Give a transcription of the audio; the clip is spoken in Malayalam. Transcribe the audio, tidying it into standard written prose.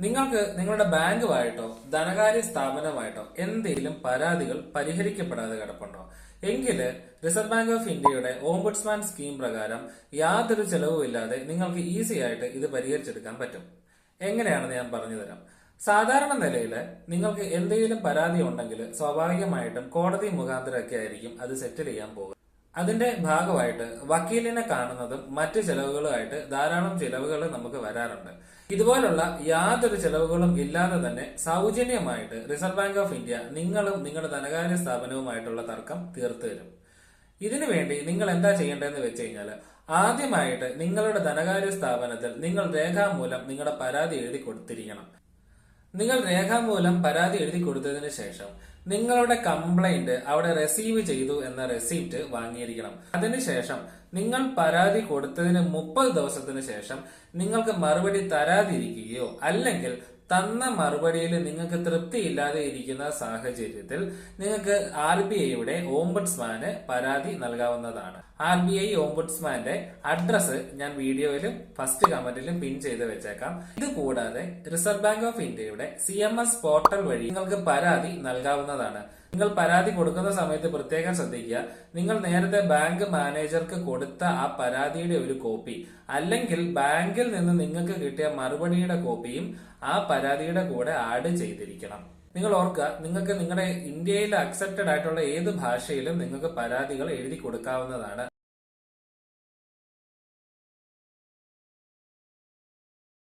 നിങ്ങൾക്ക് നിങ്ങളുടെ ബാങ്കുമായിട്ടോ ധനകാര്യ സ്ഥാപനവുമായിട്ടോ എന്തെങ്കിലും പരാതികൾ പരിഹരിക്കപ്പെടാതെ കിടപ്പുണ്ടോ എങ്കിൽ റിസർവ് ബാങ്ക് ഓഫ് ഇന്ത്യയുടെ ഓംബുഡ്സ്മാൻ സ്കീം പ്രകാരം യാതൊരു ചെലവുമില്ലാതെ നിങ്ങൾക്ക് ഈസി ആയിട്ട് ഇത് പരിഹരിച്ചെടുക്കാൻ പറ്റും. എങ്ങനെയാണെന്ന് ഞാൻ പറഞ്ഞു തരാം. സാധാരണ നിലയിൽ നിങ്ങൾക്ക് എന്തെങ്കിലും പരാതി ഉണ്ടെങ്കിൽ സ്വാഭാവികമായിട്ടും കോടതി മുഖാന്തരമൊക്കെ ആയിരിക്കും അത് സെറ്റിൽ ചെയ്യാൻ പോകുക. അതിന്റെ ഭാഗമായിട്ട് വക്കീലിനെ കാണുന്നതും മറ്റു ചെലവുകളുമായിട്ട് ധാരാളം ചെലവുകൾ നമുക്ക് വരാറുണ്ട്. ഇതുപോലുള്ള യാതൊരു ചെലവുകളും ഇല്ലാതെ തന്നെ സൗജന്യമായിട്ട് റിസർവ് ബാങ്ക് ഓഫ് ഇന്ത്യ നിങ്ങളും നിങ്ങളുടെ ധനകാര്യ സ്ഥാപനവുമായിട്ടുള്ള തർക്കം തീർത്തു തരും. ഇതിനു വേണ്ടി നിങ്ങൾ എന്താ ചെയ്യേണ്ടതെന്ന് വെച്ച് കഴിഞ്ഞാൽ, ആദ്യമായിട്ട് നിങ്ങളുടെ ധനകാര്യ സ്ഥാപനത്തിൽ നിങ്ങൾ രേഖാമൂലം നിങ്ങളുടെ പരാതി എഴുതി കൊടുത്തിരിക്കണം. നിങ്ങൾ രേഖാമൂലം പരാതി എഴുതി കൊടുത്തതിന് ശേഷം നിങ്ങളുടെ കംപ്ലൈന്റ് അവിടെ റിസീവ് ചെയ്തു എന്ന റെസിപ്റ്റ് വാങ്ങിയിരിക്കണം. അതിനുശേഷം നിങ്ങൾ പരാതി കൊടുത്തതിന് 30 ദിവസത്തിന് ശേഷം നിങ്ങൾക്ക് മറുപടി തരാതിരിക്കുകയോ അല്ലെങ്കിൽ തന്ന മറുപടിയിൽ നിങ്ങൾക്ക് തൃപ്തിയില്ലാതെ ഇരിക്കുന്ന സാഹചര്യത്തിൽ നിങ്ങൾക്ക് RBIയുടെ ഓംബുഡ്സ്മാന് പരാതി നൽകാവുന്നതാണ്. RBI ഓംബുഡ്സ്മാന്റെ അഡ്രസ് ഞാൻ വീഡിയോയിലും ഫസ്റ്റ് കമന്റിലും പിൻ ചെയ്ത് വെച്ചേക്കാം. ഇത് കൂടാതെ റിസർവ് ബാങ്ക് ഓഫ് ഇന്ത്യയുടെ CMS പോർട്ടൽ വഴി നിങ്ങൾക്ക് പരാതി നൽകാവുന്നതാണ്. നിങ്ങൾ പരാതി കൊടുക്കുന്ന സമയത്ത് പ്രത്യേകം ശ്രദ്ധിക്കുക, നിങ്ങൾ നേരത്തെ ബാങ്ക് മാനേജർക്ക് കൊടുത്ത ആ പരാതിയുടെ ഒരു കോപ്പി അല്ലെങ്കിൽ ബാങ്കിൽ നിന്ന് നിങ്ങൾക്ക് കിട്ടിയ മറുപടിയുടെ കോപ്പിയും ആ പരാതിയുടെ കൂടെ ആഡ് ചെയ്തിരിക്കണം. നിങ്ങൾ ഓർക്കുക, നിങ്ങൾക്ക് നിങ്ങളുടെ ഇന്ത്യയിൽ അക്സെപ്റ്റഡ് ആയിട്ടുള്ള ഏത് ഭാഷയിലും നിങ്ങൾക്ക് പരാതികൾ എഴുതി കൊടുക്കാവുന്നതാണ്.